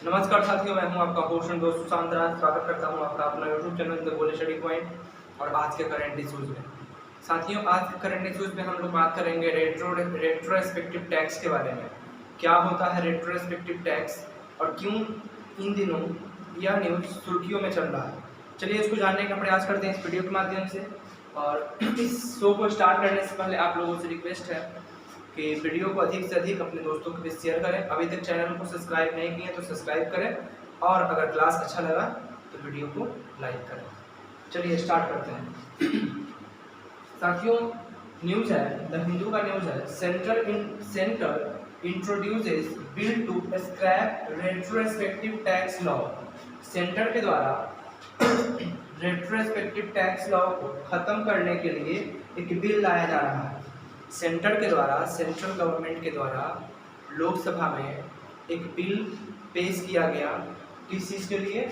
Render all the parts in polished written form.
नमस्कार साथियों, मैं हूं आपका होस्ट एंड दोस्त सुशांत राज। स्वागत करता हूं आपका अपना YouTube channel the gold study point और आज के करंट इश्यूज में। साथियों, आज के करंट इश्यूज में हम लोग बात करेंगे रेट्रोस्पेक्टिव टैक्स के बारे में। क्या होता है रेट्रोस्पेक्टिव टैक्स और क्यों इन दिनों यह न्यूज सुर्खियों में चल रहा है। चलिए इसको जानने का प्रयास करते हैं इस वीडियो के माध्यम से। और इस शो को स्टार्ट करने से पहले आप लोगों से रिक्वेस्ट है कि वीडियो को अधिक से अधिक अपने दोस्तों के बीच शेयर करें। अभी तक चैनल को सब्सक्राइब नहीं किए तो सब्सक्राइब करें और अगर क्लास अच्छा लगा तो वीडियो को लाइक करें। चलिए स्टार्ट करते हैं। साथियों, न्यूज़ है, द हिंदू का न्यूज़ है, centre introduces bill to scrap retrospective tax law. Centre के द्वारा रेट्रोस्पेक्टिव टैक्स लॉ को खत्म करने के लिए एक बिल लाया जा रहा है। सेंटर के द्वारा, सेंट्रल गवर्नमेंट के द्वारा लोकसभा में एक बिल पेश किया गया। किस चीज़ के लिए?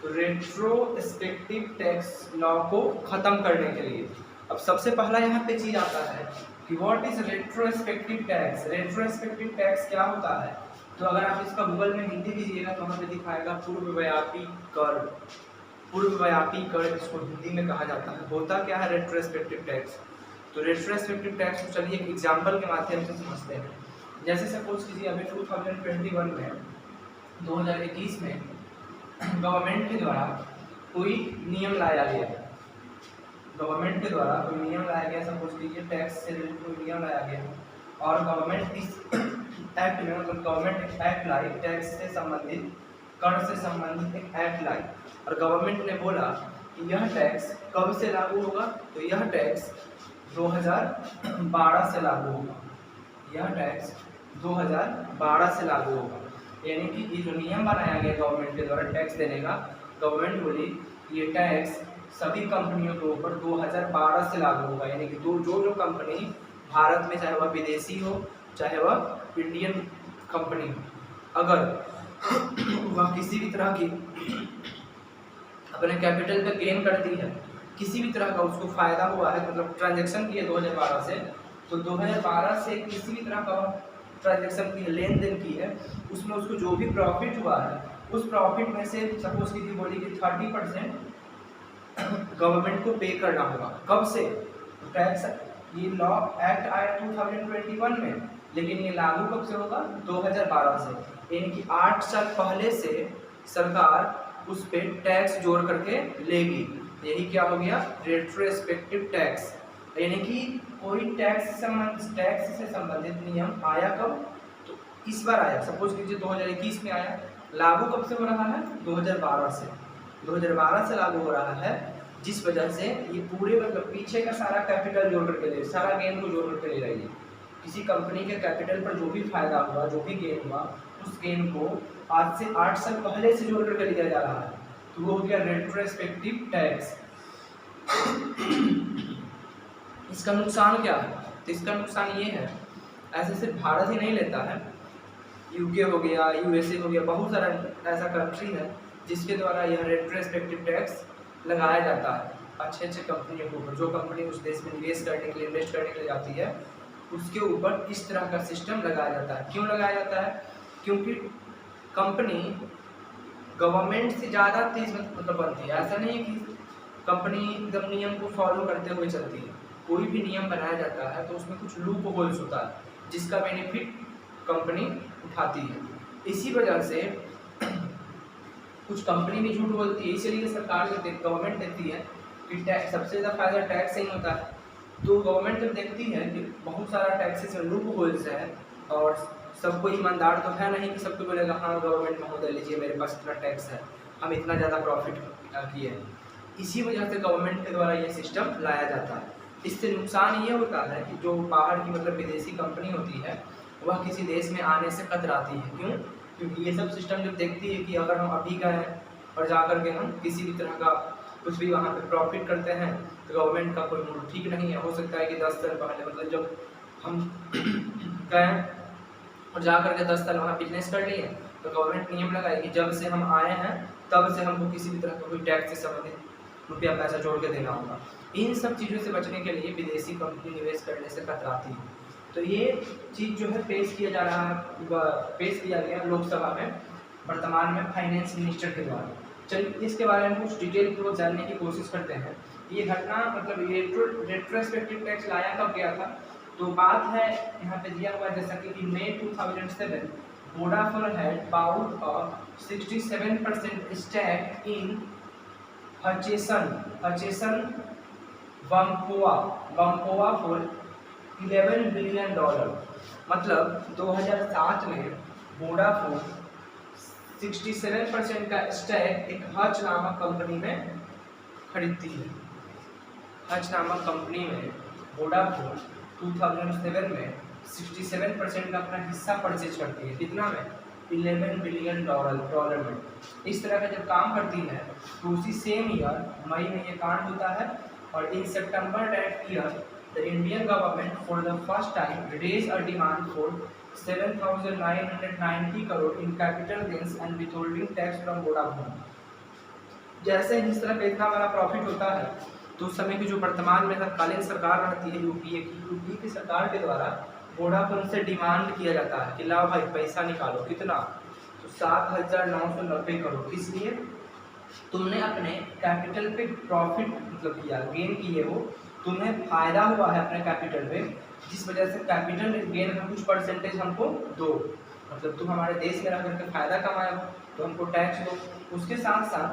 तो रेट्रोस्पेक्टिव टैक्स लॉ को ख़त्म करने के लिए। अब सबसे पहला यहाँ पे चीज़ आता है कि what is retrospective tax. Retrospective tax क्या होता है? तो अगर आप इसका गूगल में हिंदी कीजिएगा तो वहाँ पे दिखाएगा पूर्वव्यापी कर। पूर्वव्यापी कर इसको हिंदी में कहा जाता है। होता क्या है रेट्रोस्पेक्टिव टैक्स? तो रेट्रोस्पेक्टिव टैक्स को चलिए एक एग्जाम्पल के माध्यम से समझते हैं। जैसे सपोज कीजिए अभी 2021 में 2021 में गवर्नमेंट के द्वारा कोई नियम लाया गया। गवर्नमेंट के द्वारा कोई नियम लाया गया, सपोज कीजिए टैक्स से रिलेटेड कोई नियम लाया गया और गवर्नमेंट इस एक्ट में, मतलब गवर्नमेंट एक एक्ट लाई, टैक्स से संबंधित, कर से संबंधित एक एक्ट लाई और गवर्नमेंट ने बोला कि यह टैक्स कब से लागू होगा? तो यह टैक्स 2012 से लागू होगा। यह टैक्स 2012 से लागू होगा। यानी कि ये जो नियम बनाया गया गवर्नमेंट के द्वारा टैक्स देने का, गवर्नमेंट बोली ये टैक्स सभी कंपनियों के ऊपर 2012 से लागू होगा। यानी कि जो कंपनी भारत में, चाहे वह विदेशी हो चाहे वह इंडियन कंपनी हो, अगर वह किसी भी तरह की अपने कैपिटल पे गेन करती है, किसी भी तरह का उसको फायदा हुआ है, मतलब ट्रांजैक्शन की है 2012 से, तो 2012 से किसी भी तरह का ट्रांजैक्शन की लेन देन की है, उसमें उसको जो भी प्रॉफिट हुआ है उस प्रॉफिट में से सपोज की थी बोली कि 30% गवर्नमेंट को पे करना होगा। कब से? टैक्स, ये लॉ एक्ट आया 2021 में, लेकिन ये लागू कब से होगा? 2012 से। यानी कि 8 साल पहले से सरकार उस पर टैक्स जोड़ करके लेगी। यही क्या हो गया? Retrospective tax. यानी कि कोई टैक्स से संबंधित नियम आया कब? तो इस बार आया, सपोज कीजिए 2021 में आया। लागू कब से हो रहा है? 2012 से। 2012 से लागू हो रहा है, जिस वजह से ये पूरे, मतलब पीछे का सारा कैपिटल जोड़ करके ले, सारा गेन को जोड़ करके ले रही है। किसी कंपनी के कैपिटल पर जो भी फायदा हुआ, जो भी गेन हुआ, उस गेन को आज से 8 साल पहले से जोड़ करके लिया जा रहा है। तो वो हो गया रेट्रोस्पेक्टिव टैक्स। इसका नुकसान क्या है? तो इसका नुकसान ये है, ऐसे सिर्फ भारत ही नहीं लेता है, यूके हो गया, यूएसए हो गया, बहुत सारा ऐसा कंट्री है जिसके द्वारा यह रेट्रोस्पेक्टिव टैक्स लगाया जाता है अच्छे अच्छे कंपनियों के ऊपर। जो कंपनी उस देश में निवेश करने के लिए, इन्वेस्ट करने के लिए जाती है, उसके ऊपर इस तरह का सिस्टम लगाया जाता है। क्यों लगाया जाता है? क्योंकि कंपनी गवर्नमेंट से ज़्यादा तेज मतलब बनती है। ऐसा नहीं है कि कंपनी एकदम नियम को फॉलो करते हुए चलती है। कोई भी नियम बनाया जाता है तो उसमें कुछ लूप होल्स होता है जिसका बेनिफिट कंपनी उठाती है। इसी वजह से कुछ कंपनी भी झूठ बोलती है, इसीलिए सरकार जो गवर्नमेंट देखती है कि टैक्स, सबसे ज़्यादा फायदा टैक्स से ही होता है। तो गवर्नमेंट जब देखती है कि बहुत सारा टैक्सेस में लूप होल्स है और सबको ईमानदार तो है नहीं कि सबको बोलेगा हाँ गवर्नमेंट महोदय लीजिए मेरे पास इतना टैक्स है, हम इतना ज़्यादा प्रॉफिट किए हैं, इसी वजह से गवर्नमेंट के द्वारा ये सिस्टम लाया जाता है। इससे नुकसान ये होता है कि जो बाहर की, मतलब विदेशी कंपनी होती है, वह किसी देश में आने से कतराती है। क्यों? क्योंकि ये सब सिस्टम जब देखती है कि अगर हम अभी गए और जा कर के हम किसी भी तरह का कुछ भी वहाँ पे प्रॉफिट करते हैं तो गवर्नमेंट का कोई मूड ठीक नहीं है। हो सकता है कि 10 साल पहले, मतलब जब हम गए और जा कर के 10 साल वहाँ बिजनेस कर लिए, तो गवर्नमेंट नियम लगाई कि जब से हम आए हैं तब से हमको किसी भी तरह का कोई टैक्स से संबंधित रुपया पैसा जोड़ के देना होगा। इन सब चीज़ों से बचने के लिए विदेशी कंपनी निवेश करने से कतराती है। तो ये चीज़ जो है पेश किया जा रहा है, पेश किया गया लोकसभा में वर्तमान में फाइनेंस मिनिस्टर के द्वारा। चलिए इसके बारे में कुछ डिटेल पूर्वक जानने की कोशिश करते हैं। ये घटना मतलब ये रेट्रोस्पेक्टिव टैक्स लाया कब गया था, तो बात है यहाँ पे दिया हुआ जैसा कि मई 2007 Vodafone had bought a 67% stake in Hutchison वंकोवा फॉर $11 बिलियन। मतलब 2007 में वोडाफोन 67% का स्टैक एक हच नामक कंपनी में खरीदती है। हच नामक कंपनी में वोडाफोन 2007 में 67% का अपना हिस्सा परचेज करती है। कितना में? $11 बिलियन में। इस तरह का जब काम करती है तो उसी सेम ईयर मई में ये कांड होता है और इन सितंबर that year the Indian government for the first time raise a demand for 7,990 crore in capital gains and withholding tax from Vodafone. जैसे ही इस तरह का इतना बड़ा प्रॉफिट होता है तो उस समय की जो वर्तमान में तत्कालीन सरकार रहती है यूपीए की सरकार के द्वारा वोडाफोन से डिमांड किया जाता है कि लाओ भाई पैसा निकालो। कितना? तो 7,990 करोड़। इसलिए तुमने अपने कैपिटल पे प्रॉफिट मतलब किया, गेन किए हो, तुम्हें फायदा हुआ है अपने कैपिटल पे, जिस वजह से कैपिटल गेन का कुछ परसेंटेज हमको दो। मतलब तुम हमारे देश में रह करके फायदा कमाए हो तो हमको टैक्स दो। उसके साथ साथ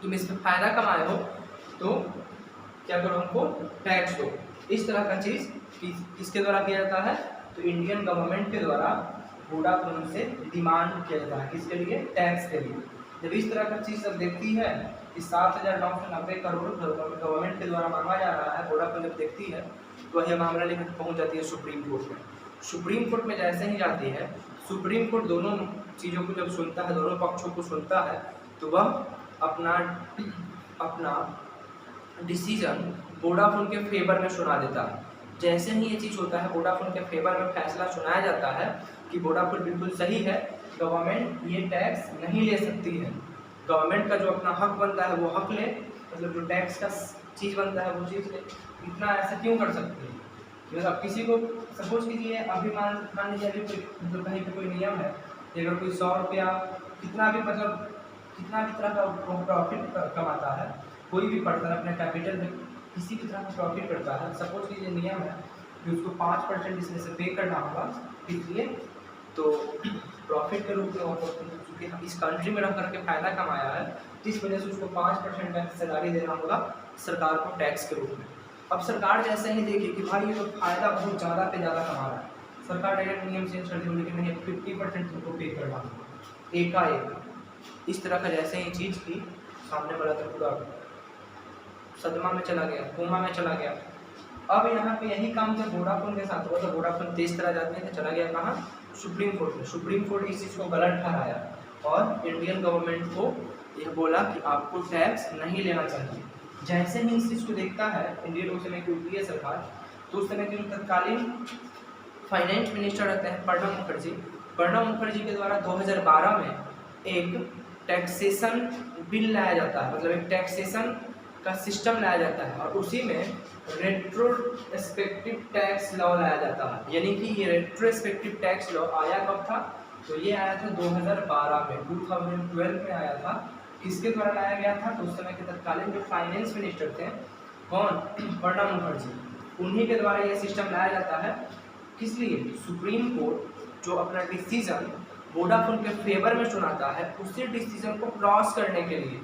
तुम इस पर फायदा कमाए हो तो क्या करो, हमको टैक्स दो। इस तरह का चीज़ किसके द्वारा किया जाता है? तो इंडियन गवर्नमेंट के द्वारा वोडाफोन से डिमांड किया जाता है। किसके लिए? टैक्स के लिए। जब इस तरह का चीज़ सब देखती है कि 7,990 करोड़ गवर्नमेंट के द्वारा मांगा जा रहा है, वोडाफोन जब देखती है तो यह मामला लेकर पहुंच जाती है सुप्रीम कोर्ट में। सुप्रीम कोर्ट में जैसे ही जाती है, सुप्रीम कोर्ट दोनों चीज़ों को जब सुनता है, दोनों पक्षों को सुनता है, तो वह अपना डिसीजन वोडाफोन के फेवर में सुना देता है। जैसे ही ये चीज़ होता है, वोडाफोन के फेवर में फैसला सुनाया जाता है कि वोडाफोन बिल्कुल सही है, गवर्नमेंट ये टैक्स नहीं ले सकती है। गवर्नमेंट का जो अपना हक बनता है वो हक ले, मतलब जो टैक्स का चीज़ बनता है वो चीज़ ले। इतना ऐसा क्यों कर सकती है? मतलब किसी को सपोज कीजिए, अभी मान लीजिए अभी कोई मतलब कहीं पे कोई नियम है कि अगर कोई 100 रुपया कितना भी तरह का प्रॉफिट कमाता है, कोई भी पर्सन अपने कैपिटल में किसी भी तरह का प्रॉफिट करता है, सपोज कीजिए नियम है कि उसको 5% इसमें से पे करना होगा। इसलिए तो प्रॉफिट के रूप में चूँकि इस कंट्री में रह करके फ़ायदा कमाया है, जिस वजह से उसको 5% का हिस्सेदारी देना होगा सरकार को टैक्स के रूप में। अब सरकार जैसे ही देखी कि भाई ये तो फ़ायदा बहुत ज़्यादा पे ज़्यादा कमा रहा है, सरकार डायरेक्ट नियम चेंज कर दी, लेकिन नहीं 50% तुमको पे करना होगा एकाएक। इस तरह का जैसे ही चीज़ की, सामने वाला तो पूरा सदमा में चला गया, कोमा में चला गया। अब यहाँ पे यही काम जब वोडाफोन के साथ हुआ तो वोडाफोन तेज तरह जाते थे, चला गया कहाँ? सुप्रीम कोर्ट में। सुप्रीम कोर्ट इस चीज़ को गलत ठहराया और इंडियन गवर्नमेंट को यह बोला कि आपको टैक्स नहीं लेना चाहिए। जैसे ही इस चीज़ को देखता है इंडियन उस समय की यूपीए सरकार, तो उस समय के जो तत्कालीन फाइनेंस मिनिस्टर रहते हैं प्रणब मुखर्जी के द्वारा 2012 में एक टैक्सेशन बिल लाया जाता है, मतलब एक टैक्सेशन का सिस्टम लाया जाता है और उसी में रेट्रोस्पेक्टिव टैक्स लॉ लाया जाता है। यानी कि ये रेट्रोस्पेक्टिव टैक्स लॉ आया कब था? तो ये आया था 2012 में, 2012 में आया था। किसके द्वारा लाया गया था? तो उस समय के तत्कालीन जो फाइनेंस मिनिस्टर थे, कौन? प्रणब मुखर्जी, उन्हीं के द्वारा ये सिस्टम लाया जाता है। किस लिए? सुप्रीम कोर्ट जो अपना डिसीजन वोडाफोन के फेवर में सुनाता है, उसी डिसीजन को क्रॉस करने के लिए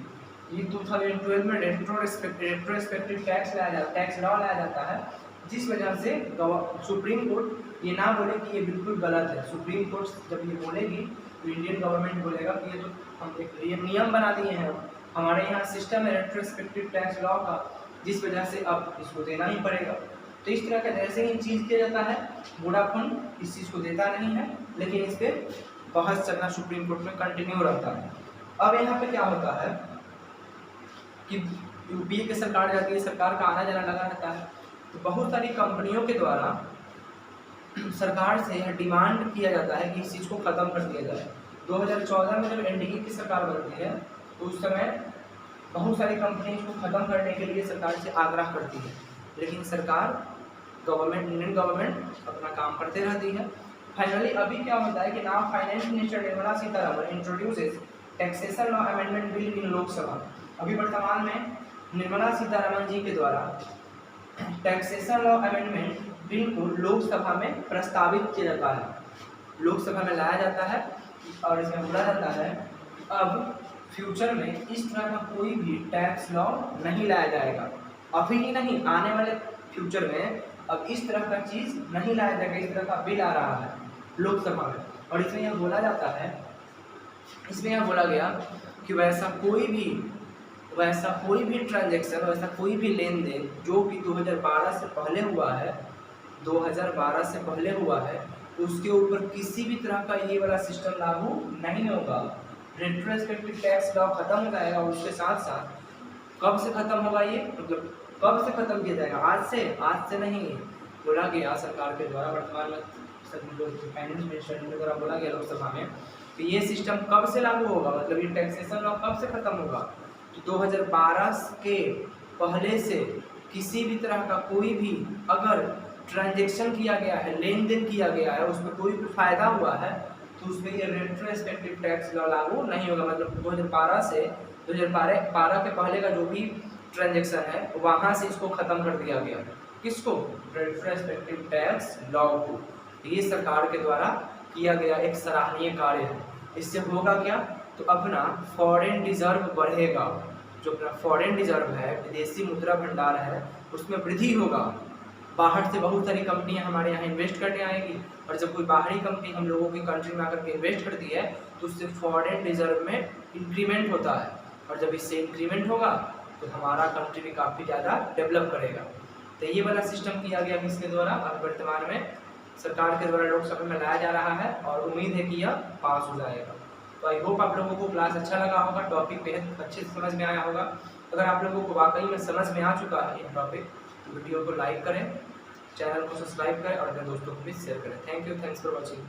ये 2012 में रेट्रोस्पेक्टिव टैक्स लॉ लाया जाता है, जिस वजह से सुप्रीम कोर्ट ये ना बोले कि ये बिल्कुल गलत है। सुप्रीम कोर्ट जब ये बोलेगी तो इंडियन गवर्नमेंट बोलेगा कि ये तो हम एक नियम बना दिए हैं, हमारे यहाँ सिस्टम है रेट्रोस्पेक्टिव टैक्स लॉ का, जिस वजह से अब इसको देना ही पड़ेगा। तो इस तरह का जैसे ही चीज़ किया जाता है, वोडाफोन इस चीज़ को देता नहीं है, लेकिन इस पर बहस चलना सुप्रीम कोर्ट में कंटिन्यू रहता है। अब यहाँ पे क्या होता है कि यूपीए की सरकार जाती है, सरकार का आना जाना लगा रहता है, तो बहुत सारी कंपनियों के द्वारा सरकार से यह डिमांड किया जाता है कि इस चीज़ को ख़त्म कर दिया जाए। 2014 में जब एनडीए की सरकार बनती है तो उस समय बहुत सारी कंपनी इसको ख़त्म करने के लिए सरकार से आग्रह करती है, लेकिन सरकार इंडियन गवर्नमेंट अपना काम करते रहती है। फाइनली अभी क्या होता है कि now finance minister Nirmala Sitharaman introduces taxation law amendment bill in Lok Sabha. अभी वर्तमान में निर्मला सीतारमण जी के द्वारा टैक्सेशन लॉ अमेंडमेंट बिल को लोकसभा में प्रस्तावित किया जाता है, लोकसभा में लाया जाता है और इसमें बोला जाता है अब फ्यूचर में इस तरह का कोई भी टैक्स लॉ नहीं लाया जाएगा। अभी ही नहीं, आने वाले फ्यूचर में अब इस तरह का चीज़ नहीं लाया जाएगा। इस तरह का बिल आ रहा है लोकसभा में और इसमें यह बोला जाता है, इसमें यह बोला गया कि वैसा कोई भी ट्रांजैक्शन, वैसा कोई भी लेन देन जो कि 2012 से पहले हुआ है, 2012 से पहले हुआ है, उसके ऊपर किसी भी तरह का ये वाला सिस्टम लागू नहीं होगा। रेट्रोस्पेक्टिव टैक्स लॉ खत्म हो जाएगा और उसके साथ साथ कब से खत्म होगा ये, मतलब कब से खत्म किया जाएगा? आज से नहीं, बोला गया सरकार के द्वारा, वर्तमान में फाइनेंस मिनिस्टर के द्वारा बोला गया लोकसभा में कि ये सिस्टम कब से लागू होगा, मतलब ये टैक्सेशन लॉ कब से खत्म होगा। तो 2012 के पहले से किसी भी तरह का कोई भी अगर ट्रांजैक्शन किया गया है, लेन देन किया गया है, उसमें कोई भी फायदा हुआ है तो उसमें ये रेट्रोस्पेक्टिव टैक्स लॉ लागू नहीं होगा। मतलब 2012 के पहले का जो भी ट्रांजैक्शन है वहाँ से इसको ख़त्म कर दिया गया। किसको? रेट्रोस्पेक्टिव टैक्स लॉ को। ये सरकार के द्वारा किया गया एक सराहनीय कार्य है। इससे होगा क्या? तो अपना फॉरेन रिजर्व बढ़ेगा, जो अपना फॉरेन रिजर्व है, विदेशी मुद्रा भंडार है, उसमें वृद्धि होगा। बाहर से बहुत सारी कंपनियां हमारे यहाँ इन्वेस्ट करने आएंगी और जब कोई बाहरी कंपनी हम लोगों की कंट्री में आकर के इन्वेस्ट करती है तो उससे फॉरेन रिजर्व में इंक्रीमेंट होता है और जब इससे इंक्रीमेंट होगा तो हमारा कंट्री भी काफ़ी ज़्यादा डेवलप करेगा। तो ये वाला सिस्टम किया गया किसके द्वारा? अब वर्तमान में सरकार के द्वारा लोकसभा में लाया जा रहा है और उम्मीद है कि यह पास हो जाएगा। तो आई होप आप लोगों को क्लास अच्छा लगा होगा, टॉपिक बेहद अच्छे से समझ में आया होगा। अगर आप लोगों को वाकई में समझ में आ चुका है ये टॉपिक तो वीडियो को लाइक करें, चैनल को सब्सक्राइब करें और अपने दोस्तों को भी शेयर करें। Thank you, thanks for watching.